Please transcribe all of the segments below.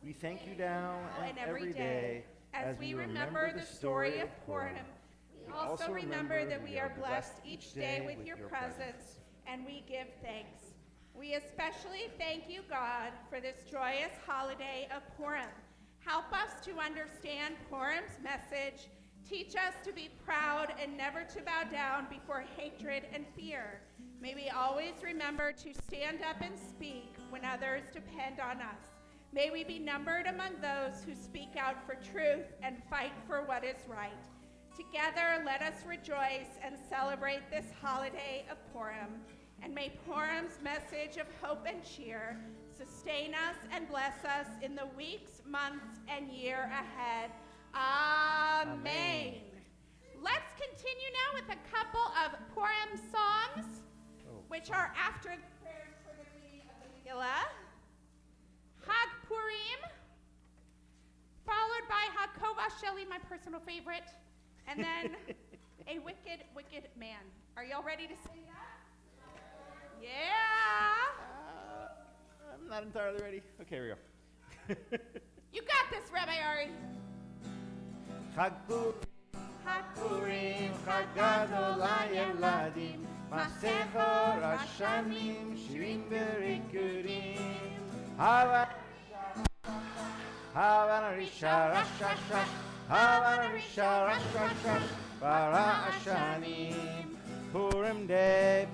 We thank you now and every day as we remember the story of Purim. We also remember that we are blessed each day with your presence, and we give thanks. We especially thank you, God, for this joyous holiday of Purim. Help us to understand Purim's message. Teach us to be proud and never to bow down before hatred and fear. May we always remember to stand up and speak when others depend on us. May we be numbered among those who speak out for truth and fight for what is right. Together, let us rejoice and celebrate this holiday of Purim. And may Purim's message of hope and cheer sustain us and bless us in the weeks, months, and year ahead. Amen. Let's continue now with a couple of Purim songs, which are after the prayers for the reading of the Megillah. Hag Purim, followed by Hakova Sheli, my personal favorite, and then A Wicked, Wicked Man. Are y'all ready to sing that? Yeah. I'm not entirely ready. Okay, here we go. You got this, Rabbi Ari. Chag Purim, Chag Gadol HaYeladim, Masecho Rashanim, Shirim Berikurim, Havana Risha, Rash, Rash, Rash, Havana Risha, Rash, Rash, Rash, Bara Ashanim. Purim Day,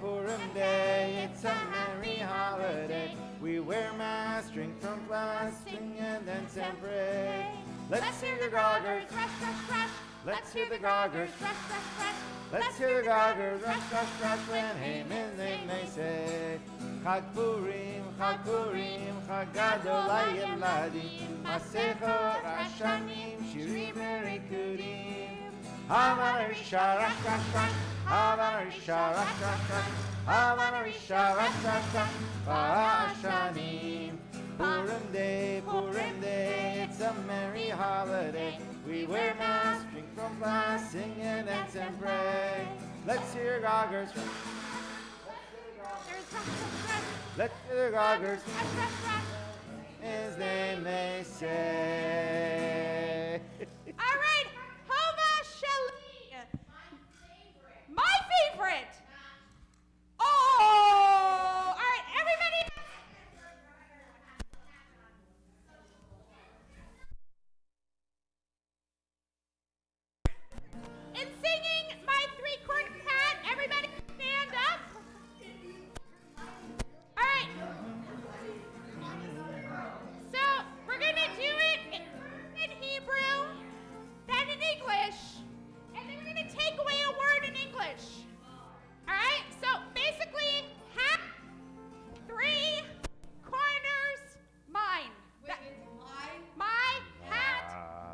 it's a merry holiday. We wear masks, drink from glass, sing and dance and pray. Let's hear the goggers, rush, rush, rush. let's hear the goggers, rush, rush, rush. let's hear the goggers, rush, rush, rush, when Haman's name they say. Chag Purim, Chag Gadol HaYeladim, Masecho Rashanim, Shirim Berikurim, Havana Risha, Rash, Rash, Rash, Havana Risha, Rash, Rash, Rash, Havana Risha, Rash, Rash, Rash, Bara Ashanim. Purim Day, it's a merry holiday. We wear masks, drink from glass, sing and dance and pray. Let's hear goggers. Let's hear the goggers. His name they say. All right, Hova Sheli. My favorite. Oh, all right, everybody. In singing my three-cornered hat, everybody stand up. All right. So we're gonna do it in Hebrew, then in English, and then we're gonna take away a word in English. All right. So basically, hat, three corners, mine. My hat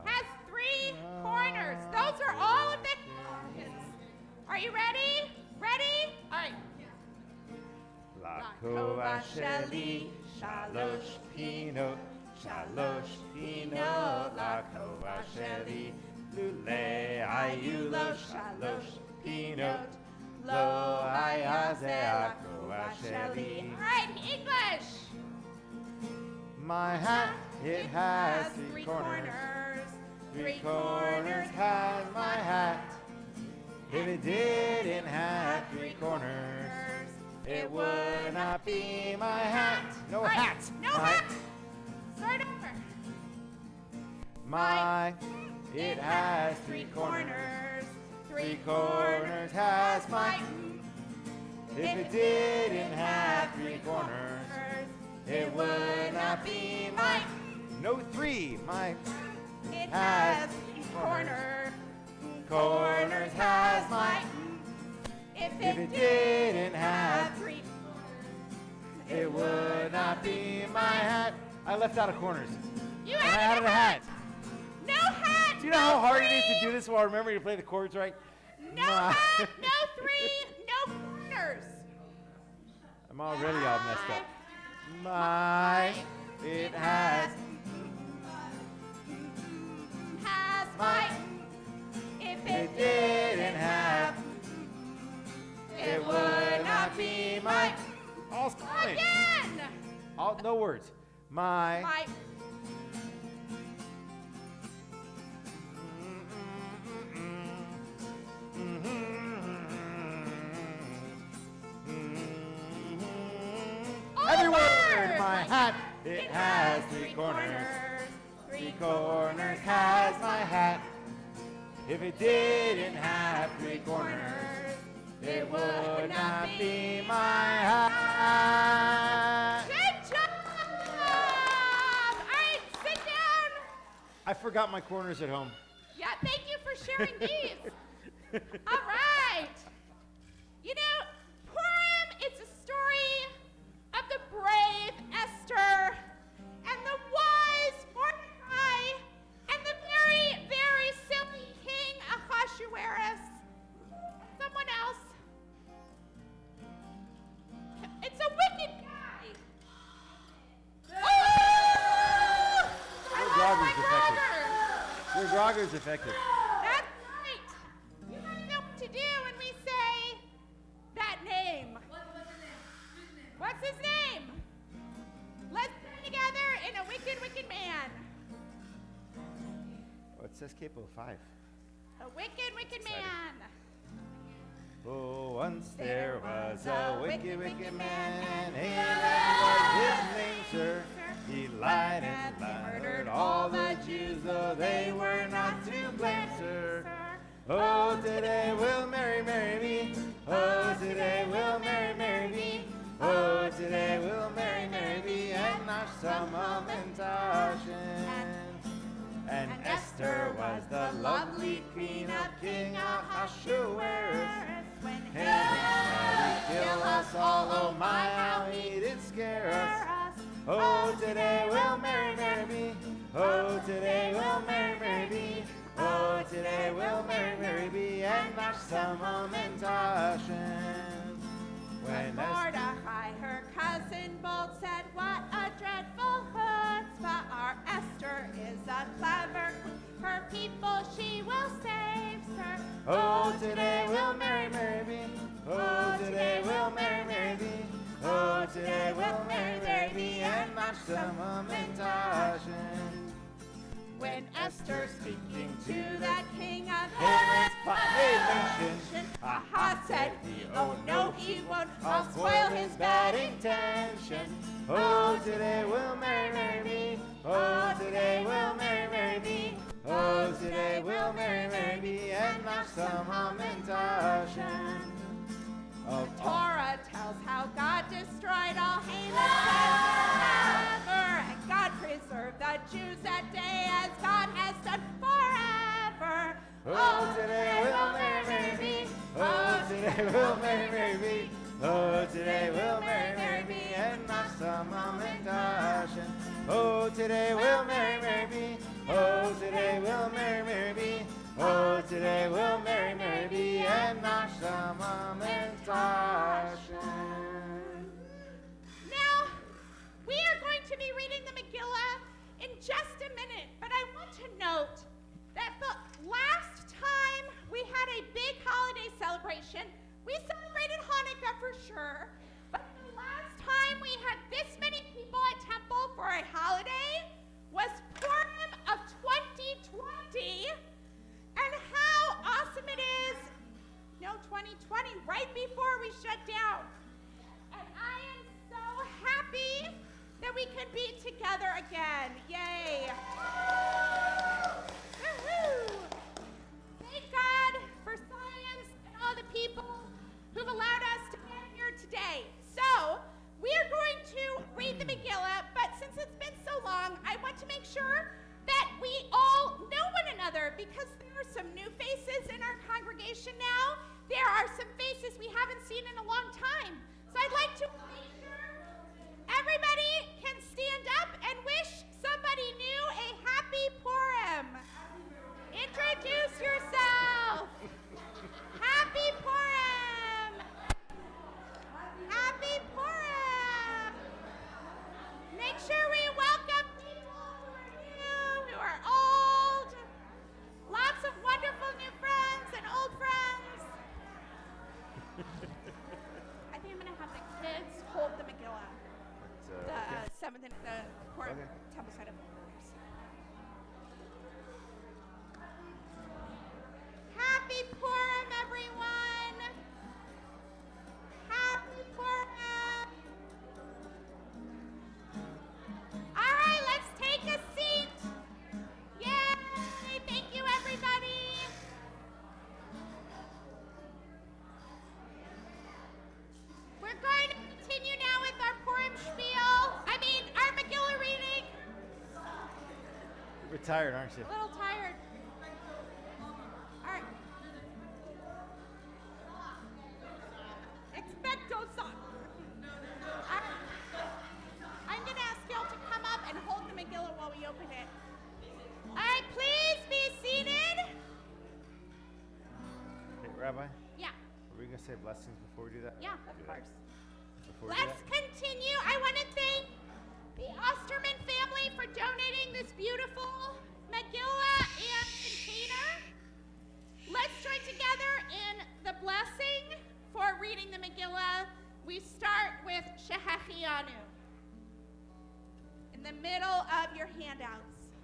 has three corners. Those are all of the corners. Are you ready? Ready? All right. Lakova Sheli, Shalosh Pinot, Lakova Sheli, Lule Ayulo, Shalosh Pinot, Lo Ayazeh, Lakova Sheli. All right, English. My hat, it has three corners. Three corners has my hat. If it didn't have three corners, it would not be my hat. No hat. No hat. Start over. It has three corners. Three corners has my. If it didn't have three corners, it would not be my. No three. It has three corners. Corners has my. If it didn't have, three, it would not be my hat. I left out of corners. You I added a hat. No hat. Do you know how hard it is to do this while remembering to play the chords right? No hat. No three. No corners. I'm already all messed up. It has my. If it didn't have, it would not be my. All spelling. Again. All no words. My hat. It has three corners. Three corners has my hat. If it didn't have three corners, it would not be my hat. Good job! All right, sit down. I forgot my corners at home. Yeah, thank you for sharing these. All right. You know, Purim, it's a story of the brave Esther and the wise Mordecai and the very, very silly King Ahasuerus. Someone else. It's a wicked guy. Oh! I lost my grogger. Your grogger's effective. That's right. You gotta know what to do when we say that name. What's his name? Let's pray together in a wicked, wicked man. Oh, it says capo 5. A wicked, wicked man. Oh, once there was a wicked, wicked man. Haman was his name, sir. He lied and murdered all the Jews, though they were not to blame, sir. Oh, today we'll marry me. Oh, today we'll marry me. Oh, today we'll marry me. And our summer And Esther was the lovely queen of King Ahasuerus. When Haman kill us all, oh my, how he did scare us. Oh, today we'll marry me. Oh, today we'll marry me. Oh, today we'll marry me. And our summer When Mordecai, her cousin, bold said, what a dreadful chutzpah. Our Esther is a clever queen. Her people she will save, sir. Oh, today we'll marry me. Oh, today we'll marry me. Oh, today we'll marry me. And our summer When Esther speaking to that king of Haman's heaven, Aha said he, oh no he won't, I'll spoil his bad intention. Oh, today we'll marry me. Oh, today we'll marry me. Oh, today we'll marry me. And our summer The Torah tells how God destroyed all Haman's plans forever, and God preserved the Jews that day as God has done forever. Oh, today we'll marry me. Oh, today we'll marry me. Oh, today we'll marry me. And our summer Oh, today we'll marry me. Oh, today we'll marry me. Oh, today we'll marry me. And our summer Now, we are going to be reading the Megillah in just a minute, but I want to note that the last time we had a big holiday celebration, we celebrated Hanukkah for sure, but the last time we had this many people at Temple for a holiday was Purim of 2020, and how awesome it is, 2020, right before we shut down. And I am so happy that we could be together again. Yay. Woo-hoo. Thank God for science and all the people who've allowed us to get here today. So, we are going to read the Megillah, but since it's been so long, I want to make sure that we all know one another because there are some new faces in our congregation now. There are some faces we haven't seen in a long time. So I'd like to make sure everybody can stand up and wish somebody new a happy Purim. Introduce yourself. Happy Purim. Happy Purim. Make sure we welcome people who are new, who are old. Lots of wonderful new friends and old friends. I think I'm going to have the kids hold the Megillah. The 7th and the Purim You're tired, aren't you? A little tired. All right. Expecto son. I'm going to ask y'all to come up and hold the Megillah while we open it. All right, please be seated. Hey, Rabbi, Yeah, are we going to say blessings before we do that? yeah, of course. Before we do Let's that? continue. I want to thank the Osterman family for donating this beautiful Megillah and container. Let's join together in the blessing for reading the Megillah. We start with Shehechianu in the middle of your handouts.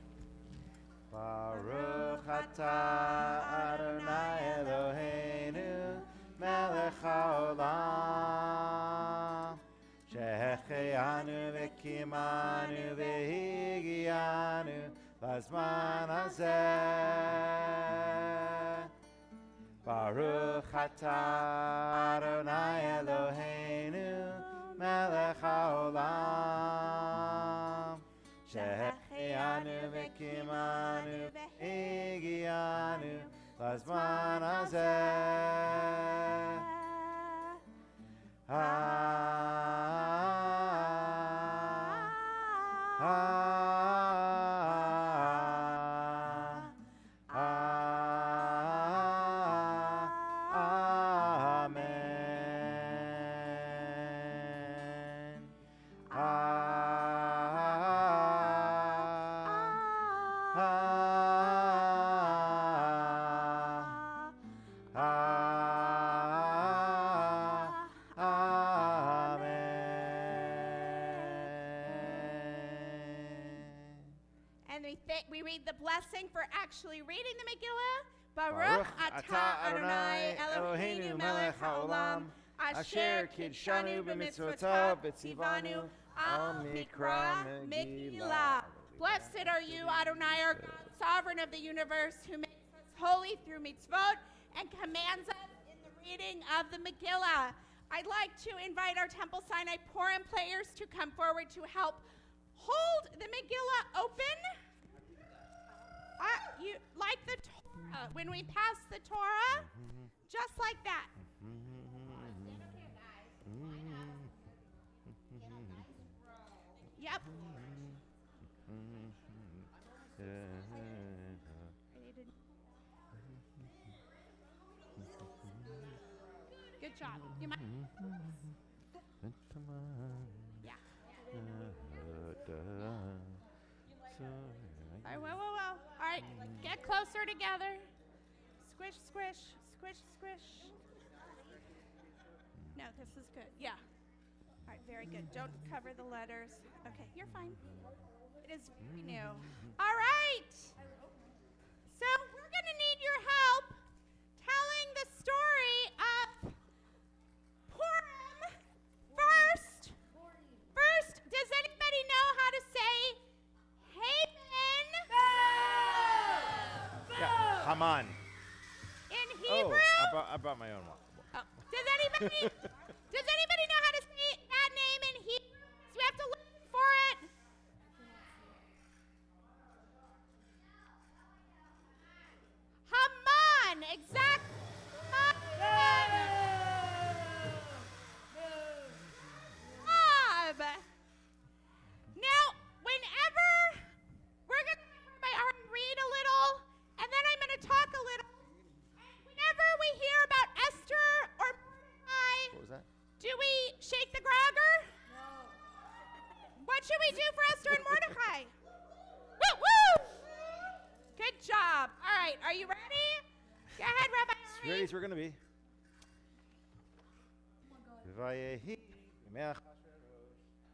Baruch atah Adonai Eloheinu melech haolam shehechianu v'kimanu v'higianu lazman hazeh. Baruch atah Adonai Eloheinu melech haolam shehechianu v'kimanu v'higianu lazman hazeh. We read the blessing for actually reading the Megillah. Baruch atah Adonai Eloheinu melech haolam asher kidshanu b'mitzvotav v'tzivanu al mikra Megillah. Blessed are you, Adonai, our God, sovereign of the universe, who makes us holy through mitzvot and commands us in the reading of the Megillah. I'd like to invite our Temple Sinai Purim players to come forward to help hold the Megillah open. You like the Torah, when we pass the Torah, just like that. Yep. Good job. You might. Yeah. All right, whoa. All right, get closer together. Squish, squish, squish, squish. No, this is good. Yeah. All right, very good. Don't cover the letters. Okay, you're fine. It is very new. All right. So we're going to need your help telling the story of Purim. First, does anybody know how to say Haman? Yeah, Haman. In Hebrew? Oh, I brought my own one. Oh. Does anybody know how to say that name in Hebrew? So we have to listen for it. Haman, exactly. Now, whenever we're going to read a little, and then I'm going to talk a little. Whenever we hear about Esther or Mordecai, What was that? do we shake the grogger? No. What should we do for Esther and Mordecai? Woo woo! Good job. All right, are you ready? Go ahead, Rabbi. As ready as we're going to be. Vayehi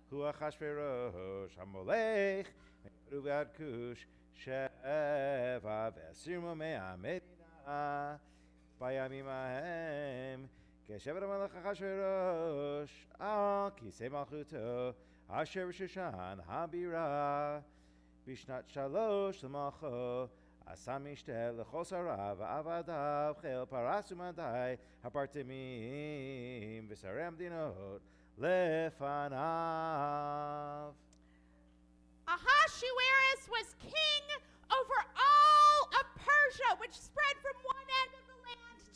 hu Achashverosh hamolech me'ru v'ad kush sheva v'asirmo me'amedina bayamim ahem keshevet hamelech Achashverosh al kisei malchuto asher b'Shushan habira bishnat shalosh l'malcho Asam mishtel lechos harav avadav chel paras umadai hapartimim v'sarem dinot lefanav. Ahasuerus was king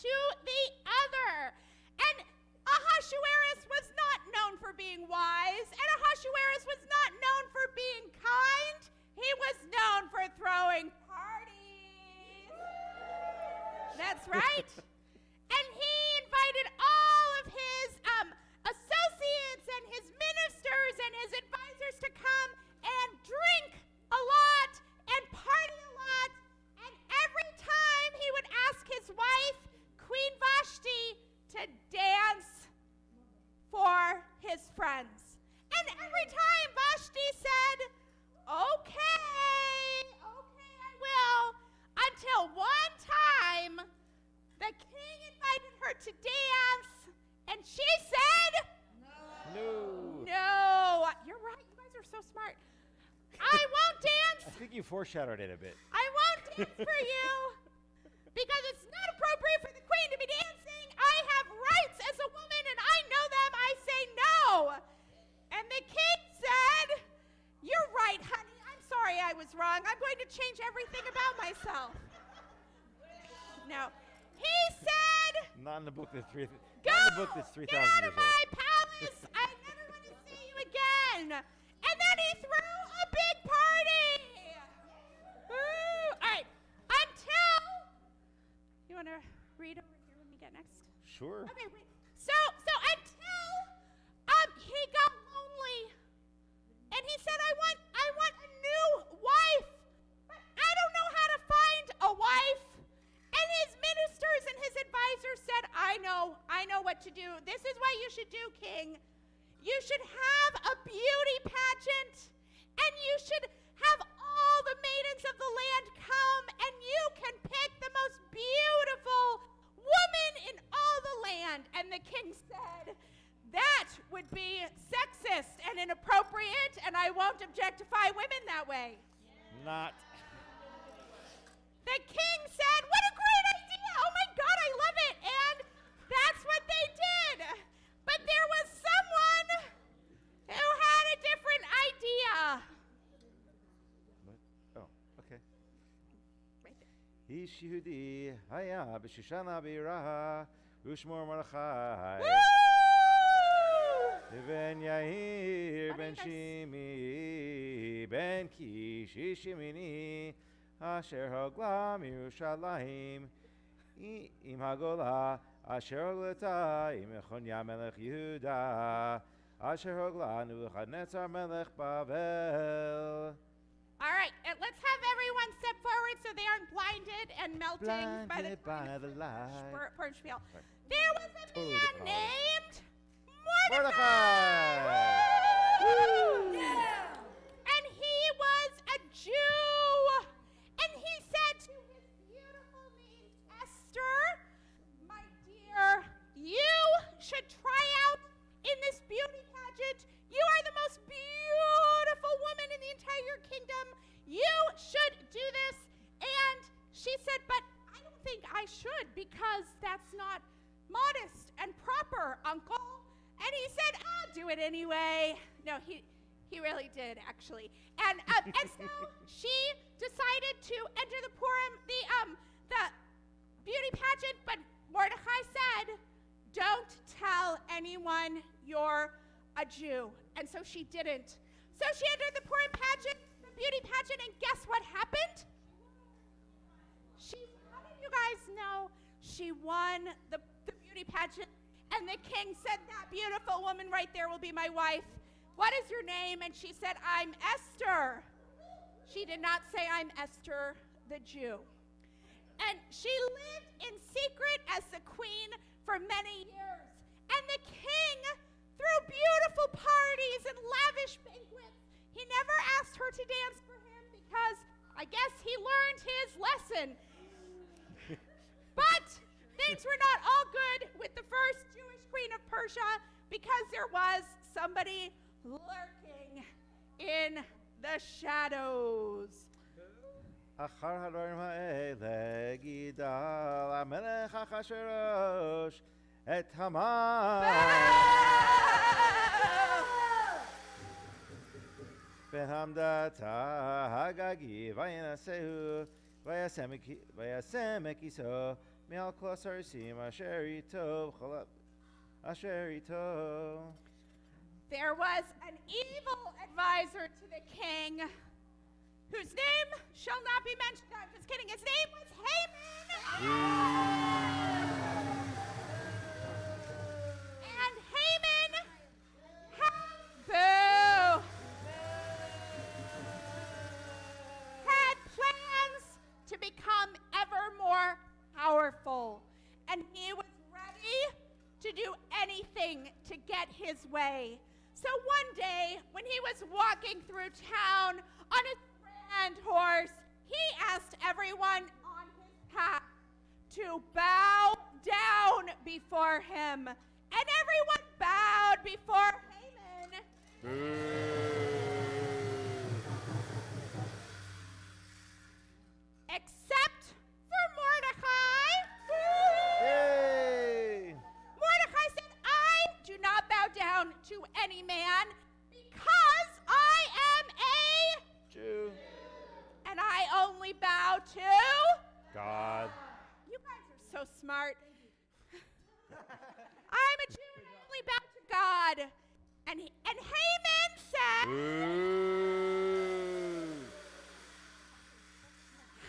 to the other. And Ahasuerus was not known for being wise, and Ahasuerus was not known for being kind. He was known for throwing parties. That's right. And he invited all of his associates and his ministers and his advisors to come and drink a lot and party a lot. And every time he would ask his wife, Queen Vashti, to dance for his friends. And every time Vashti said, okay, I will, until one time the king invited her to dance, and she said, No. You're right. You guys are so smart. I won't dance. I think you foreshadowed it a bit. I won't dance for you because it's not appropriate for the queen to be dancing. I have rights as a woman, and I know them. I say no. And the king said, you're right, honey. I'm sorry I was wrong. I'm going to change everything about myself. No. He said, Not in the book that's Go! 3,000 Get out of my palace! I never want to see you again! And then he threw a big party! Woo! All right, until... You want to read over here when we get next? Sure. Okay, wait. So until he got lonely, and he said, I want a new wife, but I don't know how to find a wife. And his ministers and his advisors said, I know what to do. This is what you should do, king. You should have a beauty pageant, and you should have all the maidens of the land come, and you can pick the most beautiful woman in all the land. And the king said, that would be sexist and inappropriate, and I won't objectify women that way. Not. The king said, what a great idea! Oh my God, I love it! And that's what they did. But there was someone who had a different idea. What? Oh, okay. Right there. Ish Yehudi haya b'Shushana b'Yiraha u'shmo Mordechai Woo! ben Yair ben What do you Shimi ben Kish ish Yemini Asher hagla miYerushalayim im hagola Asher haglata im Yechonya melech Yehuda Asher hagla Nebuchadnezzar melech Bavel. All right, let's have everyone step forward so they aren't blinded and melting Blinded by the light. Purim Shpiel. There was a Totally man different audience. named Mordechai! Woo! Yeah. And he was a Jew. And he said to his beautiful name, Esther, my dear, you should try out in this beauty pageant. You are the most beautiful woman in the entire kingdom. You should do this. And she said, but I don't think I should because that's not modest and proper, uncle. And he said, I'll do it anyway. No, he really did, actually. And so she decided to enter the Purim, the beauty pageant, but Mordechai said, don't tell anyone you're a Jew. And so she didn't. So she entered the Purim pageant, the beauty pageant, and guess what happened? How did you guys know she won the beauty pageant? And the king said, that beautiful woman right there will be my wife. What is your name? And she said, I'm Esther. She did not say, I'm Esther the Jew. And she lived in secret as the queen for many years. And the king threw beautiful parties and lavish banquets. He never asked her to dance for him because I guess he learned his lesson. But things were not all good with the first Jewish queen of Persia because there was somebody lurking in the shadows. אחר הדברים האלה גידל המלך אחשוורוש את המן בהמדתה הגגי וינשאו וישם מכיסו מעל כל הסרסים אשר איתו, אשר איתו. There was an evil advisor to the king whose name shall not be mentioned. No, I'm just kidding. His name was Haman. And Haman had plans to become ever more powerful. And he was ready to do anything to get his way. So one day, when he was walking through town on his grand horse, he asked everyone on his path to bow down before him. And everyone bowed before Haman. Except for Mordecai. Yay! Mordecai said, I do not bow down to any man because I am a Jew. and I only bow to. God. You guys are so smart. I'm a Jew and I only bow to God. And Haman said,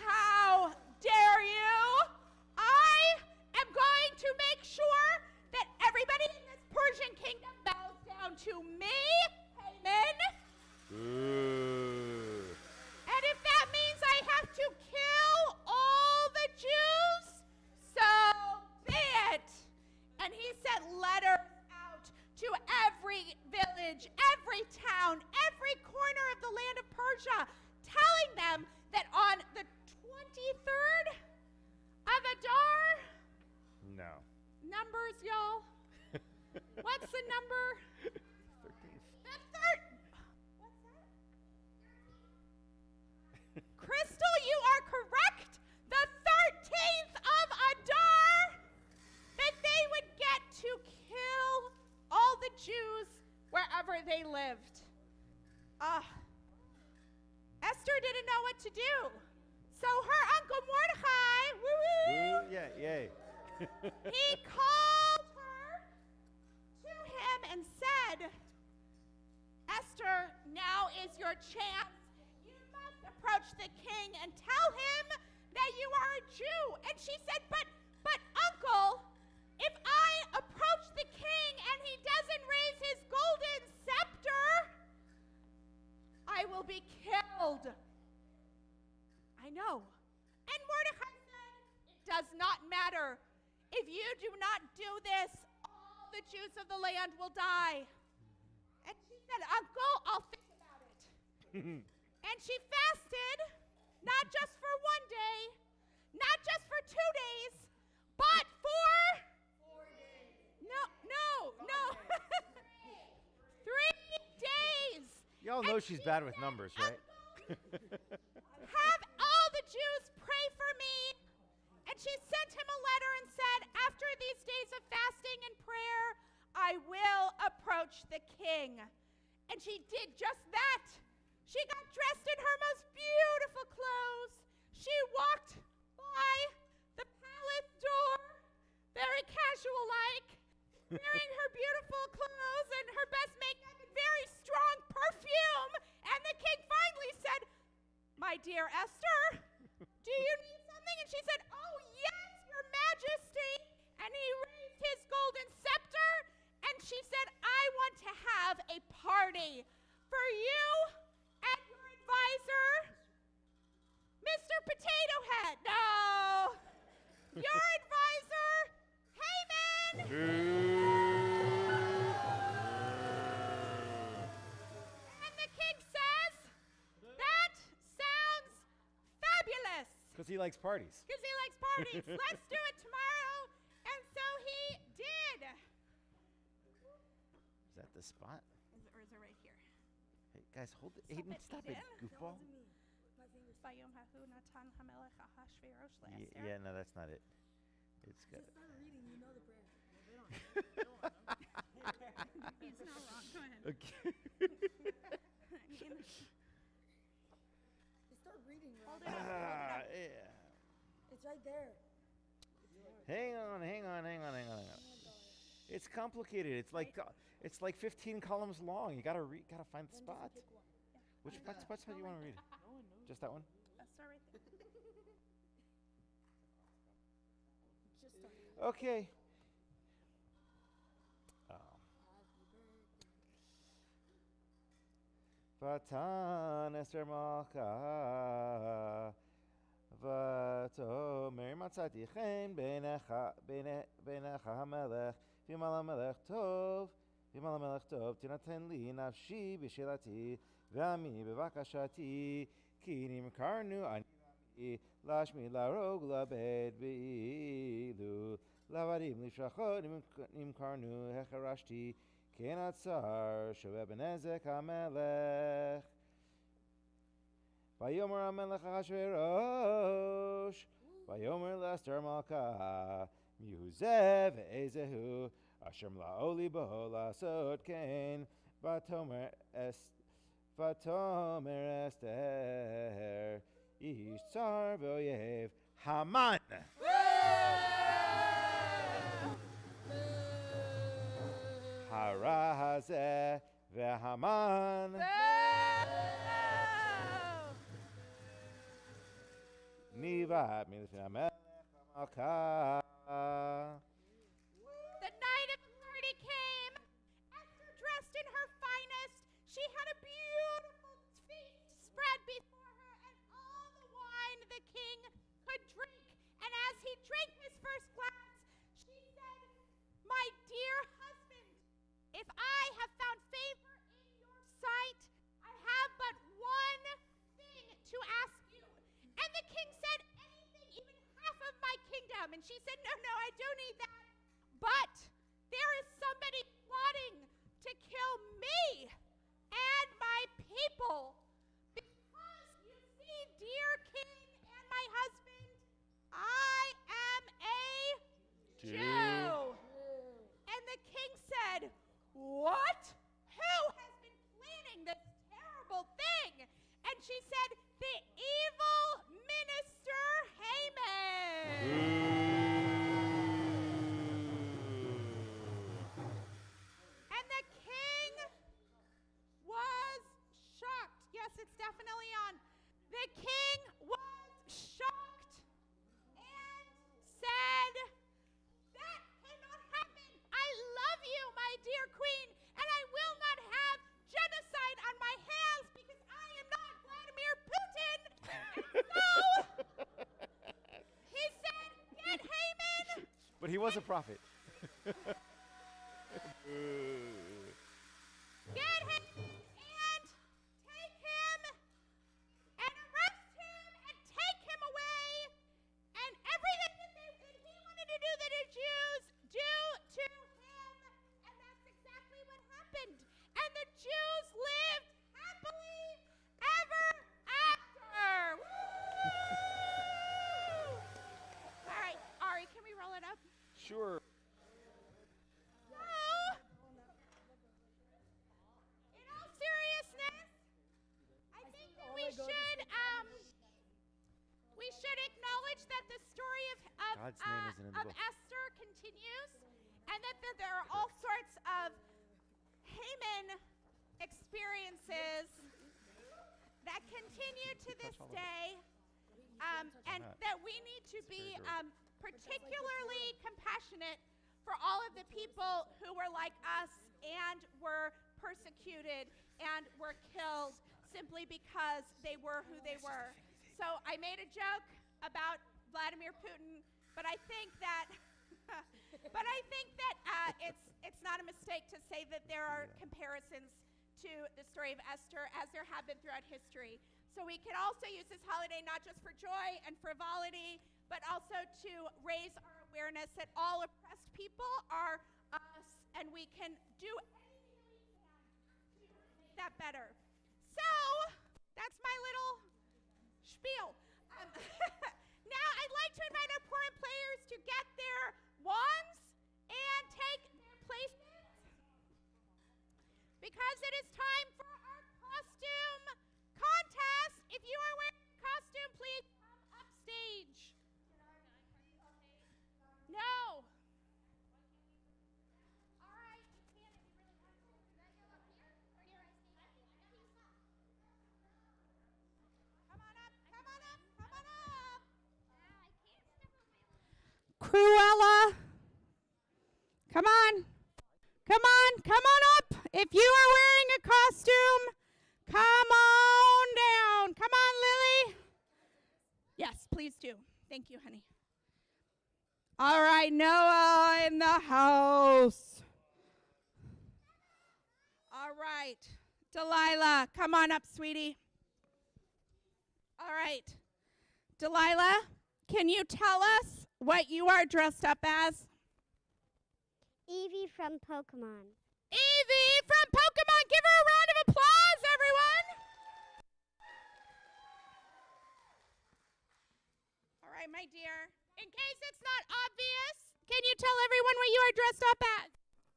how dare you? I am going to make sure that everybody in this Persian kingdom bows down to me, Haman. And if that means I have to kill all the Jews, so be it. And he sent letters out to every village, every town, every corner of the land of Persia, telling them that on the 23rd of Adar, No. numbers, y'all. What's the number? 13th. The third. What's that? Crystal, you are correct. The 13th of Adar, that they would get to kill all the Jews wherever they lived. Esther didn't know what to do. So her uncle Mordecai, woo-woo, Yeah, yay. he called her to him and said, Esther, now is your chance. You must approach the king and tell him that you are a Jew. And she said, but uncle, if I approach the king and he doesn't raise his golden scepter, I will be killed. I know. And Mordecai said, it does not matter. If you do not do this, all the Jews of the land will die. And she said, Uncle, I'll think about it. And she fasted, not just for one day, not just for 2 days, but for 4 days. No. 3 days. Y'all know she's bad with numbers, right? Have all the Jews pray for me. And she sent him a letter and said, after these days of fasting and prayer, I will approach the king. And she did just that. She got dressed in her most beautiful clothes. She walked by the palace door, very casual-like, wearing her beautiful clothes and her best makeup and very strong perfume. And the king finally said, my dear Esther, do you need something? And she said, oh, yes, your majesty. And he raised his golden scepter, and she said, I want to have a party for you and your advisor, Mr. Potato Head. No, your advisor, Haman. And the king says, that sounds fabulous. Because he likes parties. Because he likes parties. Let's do it tomorrow. And so he did. Is that the spot? Or is it right here? Hey, guys, hold it. Aiden, stop it, goofball. Yeah, no, that's not it. It's got. Just start reading, you know the prayer. He's not wrong. Go ahead. Okay. Just start reading, Hold right? it up. Yeah. It's right there. Hang on. It's complicated. It's like 15 columns long. You gotta find the spot. Which spot do you want to read? Just that one? Start right there. Okay. Vatan Esther Malka Vatomer Matzati Chen Beinecha HaMelech V'Yimal HaMelech Tov Tinaten Li Nafshi B'Shilati V'Ami B'Vakashati Ki Nimkarnu Ani Lashmi Larog Labed B'ilu Lavadim Lishachot Nimkarnu Hecharashti Kenatzar Shoveh Benezek HaMelech Vayomer HaMelech Achashverosh Vayomer Lester Malka Mihuzev Ezehu Asher Mla'oli Bo Lasot Kain Vatomer Esther Ish Tsar V'Oyev Haman Hara Hazeh V'Haman Nivat Milfin HaMelech HaMalka. The night of the party came. Esther, dressed in her finest, she had a beautiful feast spread before her, and all the wine the king could drink. And as he drank his first glass, she said, "My dear husband, if I have found favor in your sight, I have but one thing to ask you." And the king said, "Anything, even half of my kingdom." And she said, "No, I don't need that. But there is somebody plotting to kill me and my people. Because you see, dear king and my husband, I am a Jew." And the king said, "What? Who has been planning this terrible thing?" And she said, "The evil minister Haman." And the king was shocked. Yes, it's definitely on. The king was shocked and said, "That cannot happen. I love you, my dear queen, and I will not have genocide on my hands because I am not Vladimir Putin." And so he said, "Get Haman." But he was a prophet. Get him and take him and arrest him and take him away, and everything that he wanted to do that the Jews do to him. And that's exactly what happened. And the Jews lived happily ever after. Woo! All right, Ari, can we roll it up? Sure. In all seriousness, I think that we should acknowledge that the story God's name isn't in the of book. Esther continues, and that there are all sorts of Haman experiences that continue to this day, and that we need to be particularly compassionate for all of the people who were like us and were persecuted and were killed simply because they were who they were. So I made a joke about Vladimir Putin, but I think that it's not a mistake to say that there are comparisons to the story of Esther, as there have been throughout history. So we can also use this holiday not just for joy and frivolity, but also to raise our awareness that all oppressed people are us, and we can do anything we can to make that better. So that's my little spiel. Now I'd like to invite our Purim players to get their wands and take their placements, because it is time for our costume contest. If you are wearing a costume, please come up stage. No, Cruella. Come on. Come on. Come on up. If you are wearing a costume, come on down. Come on, Lily. Yes, please do. Thank you, honey. All right, Noah in the house. All right. Delilah, come on up, sweetie. All right. Delilah, can you tell us what you are dressed up as? Evie from Pokemon. Evie from Pokemon. Give her a round of applause, everyone. All right, my dear. In case it's not obvious, can you tell everyone what you are dressed up as?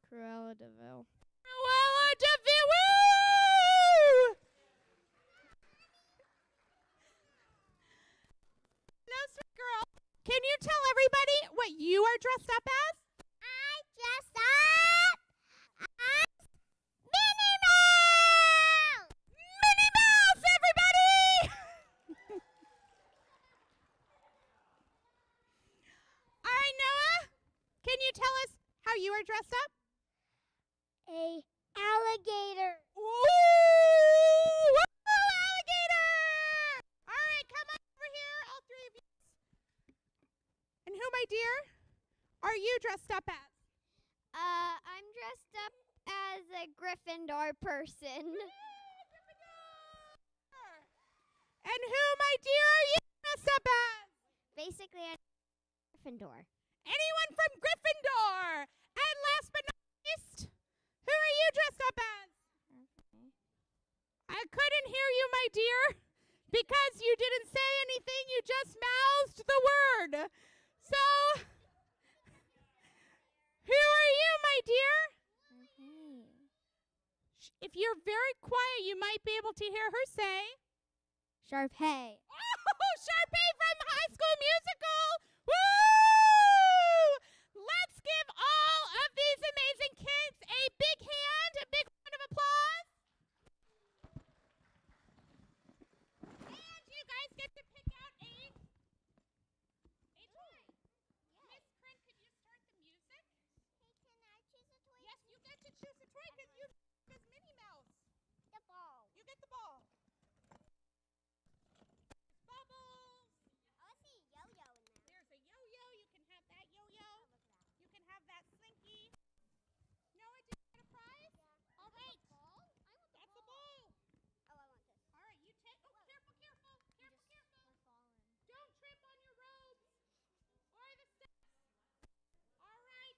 Cruella de Vil. Cruella de Vil. Woo! No, sweet girl. Can you tell everybody what you are dressed up as? I dress up as Minnie Mouse! Minnie Mouse, everybody! All right, Noah, can you tell us how you are dressed up? A alligator. Ooh! Alligator! All right, come on over here, all three of you. And who, my dear, are you dressed up as? I'm dressed up as a Gryffindor person. And who, my dear, are you dressed up as? Basically, a Gryffindor. Anyone from Gryffindor. And last but not least, who are you dressed up as? Okay. I couldn't hear you, my dear, because you didn't say anything. You just mouthed the word. So, who are you, my dear? Okay. If you're very quiet, you might be able to hear her say, Sharpay. "Oh, Sharpay from High School Musical! Woo! Let's give all of these amazing kids a big hand, a big round of applause. And you guys get to pick out a toy. Miss Kren, could you start the music? Hey, can I choose a toy? Yes, you get to choose a toy because you as Minnie Mouse. The ball. You get the ball. Bubbles. Oh, I see a yo-yo in there. There's a yo-yo. You can have that yo-yo. Oh, look at that. You can have that slinky. Noah, did you get a prize? Yeah. All right. Ball? I want the That's ball. the ball. Oh, I want this. All right, you take. Oh, careful, careful, careful, careful. Don't trip on your robes or the steps. All right.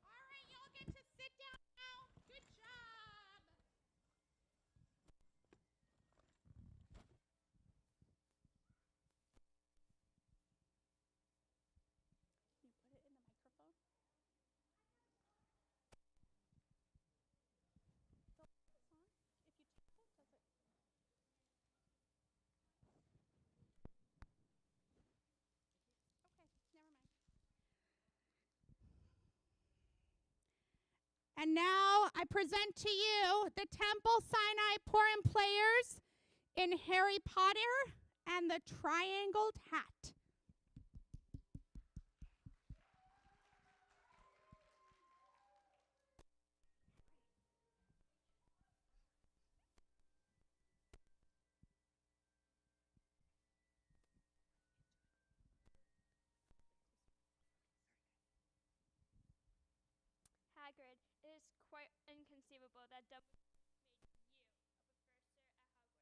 All right, y'all get to sit down now. Good job. Can you put it in the microphone? So, if you tap it, does it? Okay, never mind. And now I present to you the Temple Sinai Purim players in Harry Potter and the Triangled Hat. Hagrid, it is quite inconceivable that Dumbledore made you a professor at Hogwarts. I cannot imagine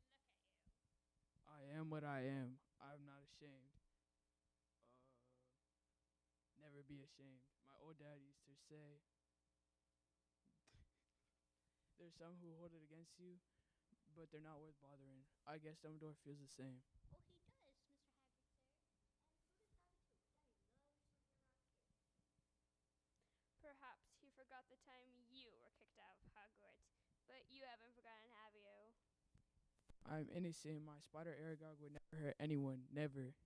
what he was thinking. I mean, just look at you. I am what I am. I'm not ashamed. Never be ashamed. My old dad used to say, there's some who hold it against you, but they're not worth bothering. I guess Dumbledore feels the same. Oh, he does, Mr. Hagrid, sir. And so does Dobby, too. Dobby loves something around here. Perhaps he forgot the time you were kicked out of Hogwarts, but you haven't forgotten, have you? I'm innocent. My spider Aragog would never hurt anyone. Never.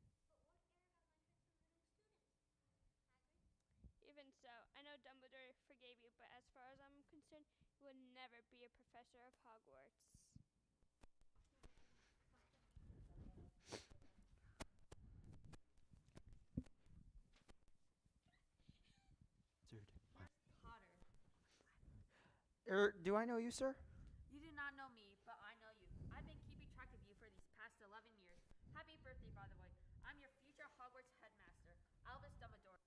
Even so, I know Dumbledore forgave you, but as far as I'm concerned, you will never be a professor of Hogwarts. Do I know you, sir? You do not know me, but I know you. I've been keeping track of you for these past 11 years. Happy birthday, by the way. I'm your future Hogwarts headmaster, Albus Dumbledore.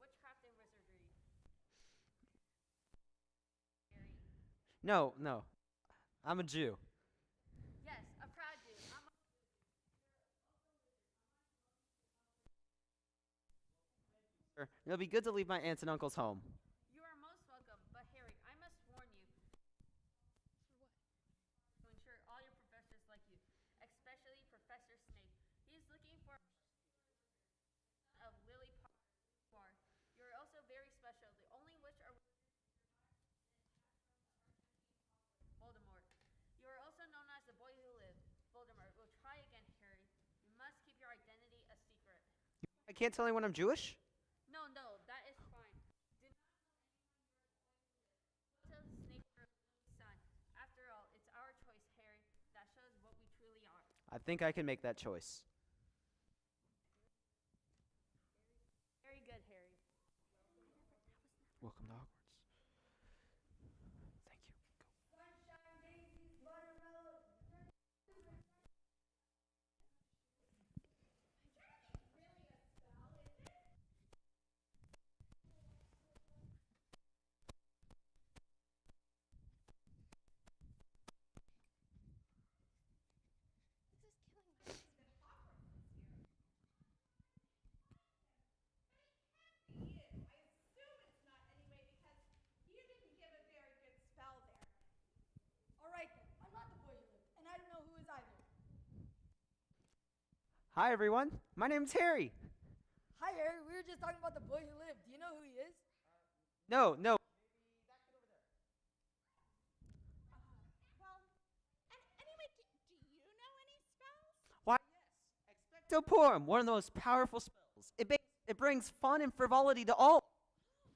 Witchcraft and wizardry. Harry. No. I'm a Jew. Yes, a proud Jew. It'll be good to leave my aunts and uncles home. You are most welcome, but Harry, I must warn you. For what? To ensure all your professors like you, especially Professor Snape. He is looking for of Lily Potter. You're also very special. The only witch are Voldemort. You are also known as the boy who lived. Voldemort will try again, Harry. You must keep your identity a secret. I can't tell anyone I'm Jewish? No, that is fine. Do not tell Snape you're Lily's son. After all, it's our choice, Harry. That shows what we truly are. I think I can make that choice. Very good, Harry. Welcome to Hogwarts. Thank you. Go. Sunshine, daisies, watermelon. This is killing me. He is. I assume it's not anyway because you didn't give a very good spell there. All right then, I'm not the boy who lived, and I don't know who is either. Hi, everyone. My name's Harry. Hi, Harry. We were just talking about the boy who lived. Do you know who he is? No. Well, and anyway, do you know any spells? Why, yes. Expecto Purim, one of the most powerful spells. It brings fun and frivolity to all.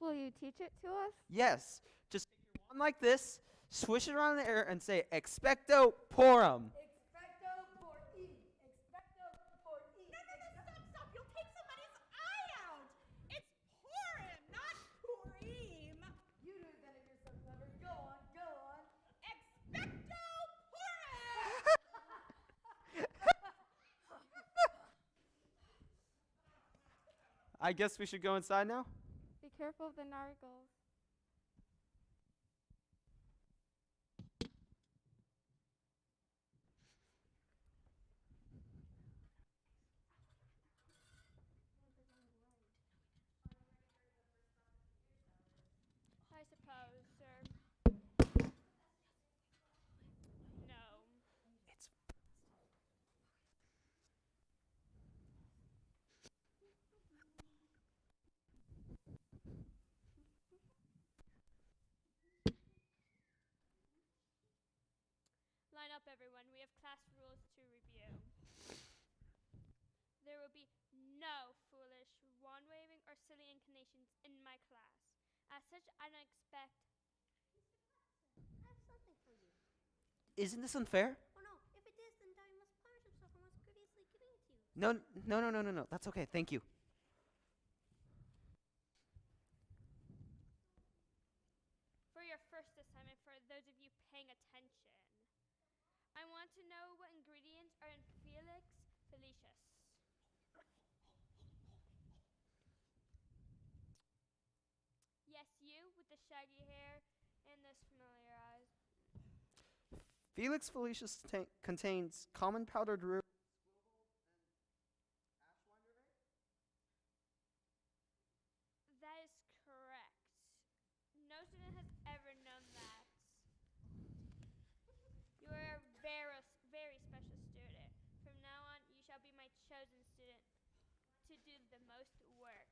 Will you teach it to us? Yes. Just take your wand like this, swish it around in the air, and say Expecto Purim. Expecto por E. Expecto por E. No, stop. You'll take somebody's eye out. It's Purim, not Purim. You do it then if you're so clever. Go on. Expecto Purim. I guess we should go inside now? Be careful of the nargles. I suppose, sir. No. It's Line up, everyone. We have class rules to review. There will be no foolish wand waving or silly inclinations in my class. As such, I don't expect. I have something for you. Isn't this unfair? Oh no, if it is, then Dobby must punish himself for most courteously giving it to you. No. That's okay. Thank you. For your first assignment, for those of you paying attention, I want to know what ingredients are in Felix Felicius. Yes, you with the shaggy hair and those familiar eyes. Felix Felicius contains common powdered root. That is correct. No student has ever known that. You are a very special student. From now on, you shall be my chosen student to do the most work.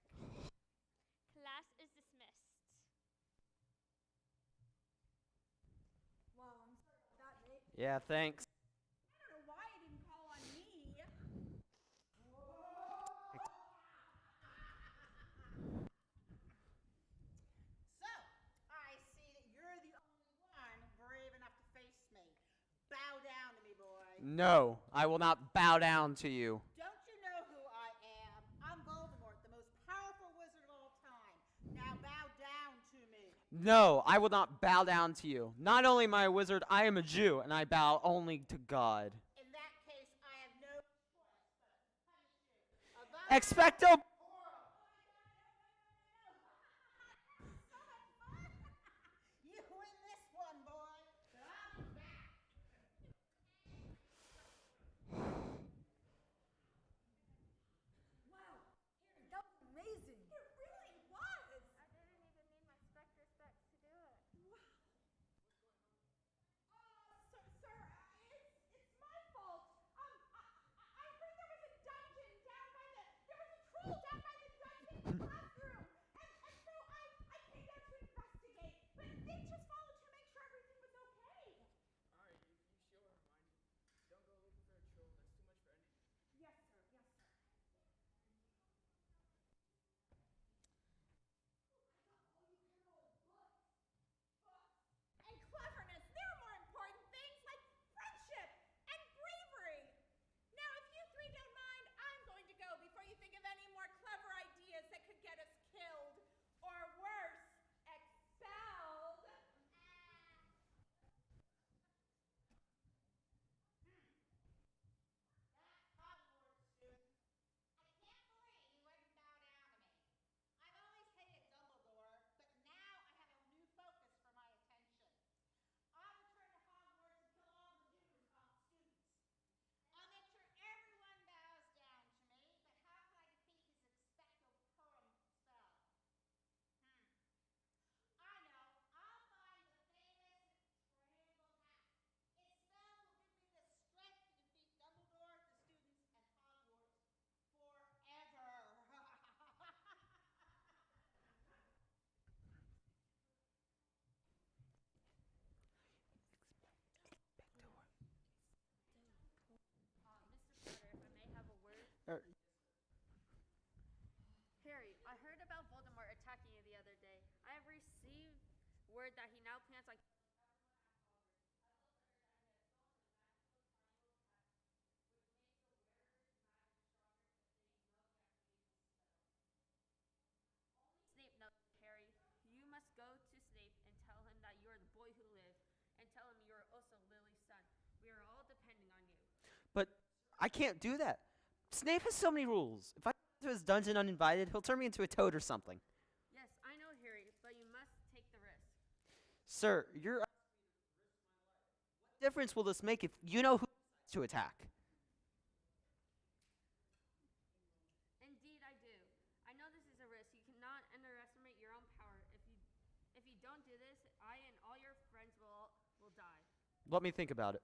Class is dismissed. Wow, I'm sorry about that, mate. Yeah, thanks. I don't know why he didn't call on me. So, I see that you're the only one brave enough to face me. Bow down to me, boy. No, I will not bow down to you. Don't you know who I am? I'm Voldemort, the most powerful wizard of all time. Now bow No, I will not bow down to you. Not only am I a wizard, I am a Jew, and I bow only to God. In that case, I have no choice but to punish you. Expecto. You win this one, boy. But I'll be back. Wow, Harry, that was amazing. It really was. I didn't even need my Spectre specs to do it. Sir, it's my fault. I heard there was a dungeon down by there was a troll down by the dungeon classroom. And so I came down to investigate. But they just followed to make sure everything was okay. Alright, you sure, Hermione. Don't go looking for a troll. That's too much for anything. Yes, sir. Yes, sir. And cleverness. There are more important things like friendship and bravery. Now, if you three don't mind, I'm going to go before you think of any more clever ideas that could get us killed or worse, expelled. Hogwarts student, I can't believe you wouldn't bow down to me. I've always hated Dumbledore, but now I have a new focus for my attention. I'll return to Hogwarts and kill all the new students. I'll make sure everyone bows down to me, but how can I defeat his Expecto Purim spell? I know. I'll find the famous triangle hat. Its spell will give me the strength to defeat Dumbledore, the students, and Hogwarts forever. Mr. Potter, if I may have a word. Harry, I heard about Voldemort attacking you the other day. I have received word that he now plans on Snape knows, Harry. You must go to Snape and tell him that you are the boy who lived, and tell him you are also Lily's son. We are all depending on you. But I can't do that. Snape has so many rules. If I go to his dungeon uninvited, he'll turn me into a toad or something. Yes, I know, Harry, but you must take the risk. Sir, you're. What difference will this make if you know who to attack? Indeed, I do. I know this is a risk. You cannot underestimate your own power. If you don't do this, I and all your friends will die. Let me think about it.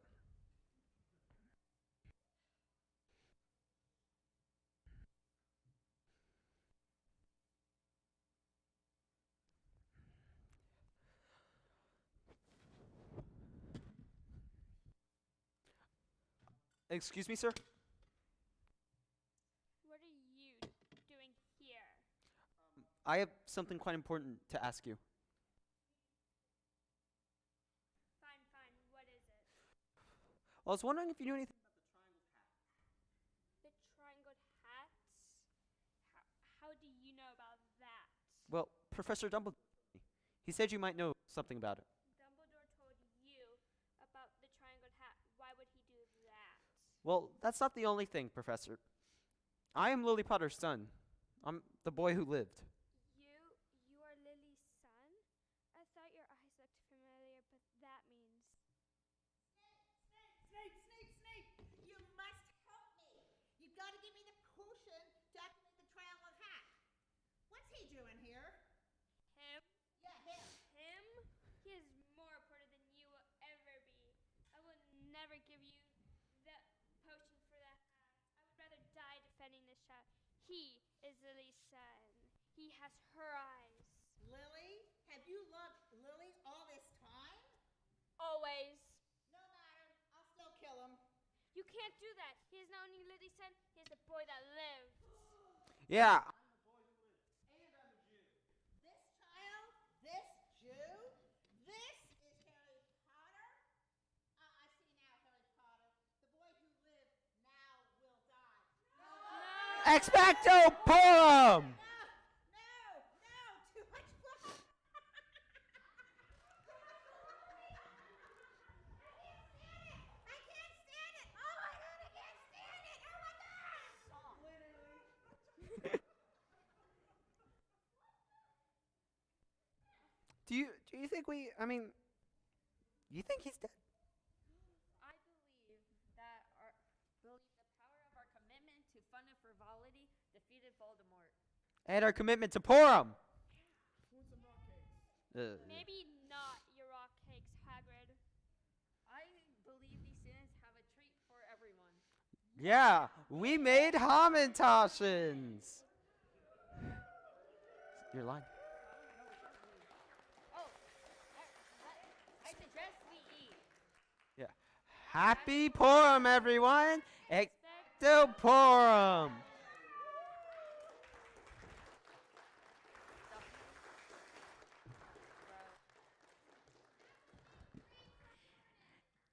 Excuse me, sir? What are you doing here? I have something quite important to ask you. Fine, fine. What is it? Well, I was wondering if you knew anything about the triangle hat. The triangle hats? How do you know about that? Well, Professor Dumbledore told me. He said you might know something about it. Dumbledore told you about the triangle hat. Why would he do that? Well, that's not the only thing, Professor. I am Lily Potter's son. I'm the boy who lived. You are Lily's son? I thought your eyes looked familiar, but that means... Snape! You must help me. You've got to give me the potion to activate the triangle hat. What's he doing here? Him? Yeah, him. Him? He is more important than you will ever be. I will never give you the potion for that hat. I would rather die defending this child. He is Lily's son. He has her eyes. Lily? Have you loved Lily all this time? Always. No matter. I'll still kill him. You can't do that. He is not only Lily's son, he is the boy that lived. Yeah. This child? This Jew? This is Harry Potter? I see now, Harry Potter. The boy who lived now will die. No! Expecto Purim! No! Too much blood! Do you think you think he's dead? I believe that the power of our commitment to fun and frivolity defeated Voldemort. And our commitment to Purim. Maybe not your rock cakes, Hagrid. I believe these students have a treat for everyone. Yeah, we made Hamantaschens. Your line. Oh, I suggest we eat. Yeah. Happy Purim, everyone. Expecto Purim.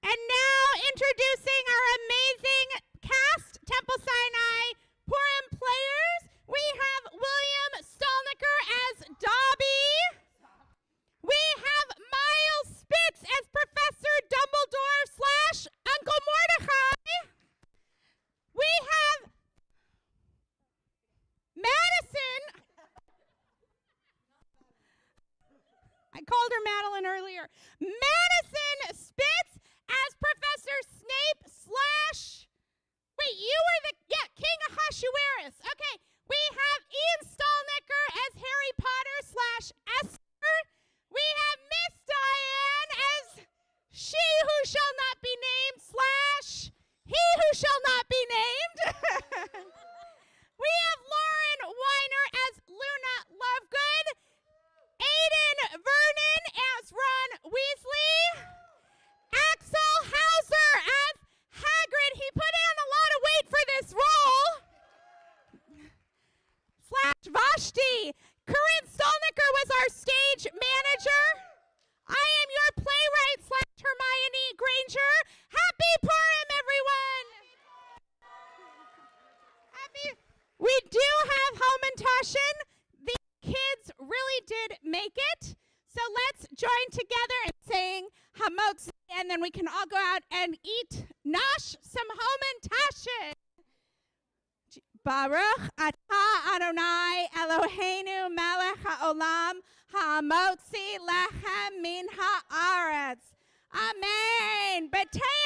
And now introducing our amazing cast, Temple Sinai Purim players. We have William Stolnicker as Dobby. We have Miles Spitz as Professor Dumbledore / Uncle Mordecai. We have Madison. I called her Madeline earlier. Madison Spitz as Professor Snape / wait, you were King Ahasuerus. Okay, we have Ian Stolnicker as Harry Potter / Esther. We have Miss Diane as she who shall not be named / he who shall not be named. We have Lauren Weiner as Luna Lovegood. Aiden Vernon as Ron Weasley. Axel Hauser as Hagrid. He put on a lot of weight for this role. / Vashti. Corinne Stolnicker was our stage manager. I am your playwright / Hermione Granger. Happy Purim, everyone. We do have Hamantaschen. The kids really did make it. So let's join together and sing Hamotzi, and then we can all go out and eat Nosh some Hamantaschen. Baruch atah Adonai Eloheinu melech haolam ha'amotzi lechem min ha'aretz. Amen. B'tei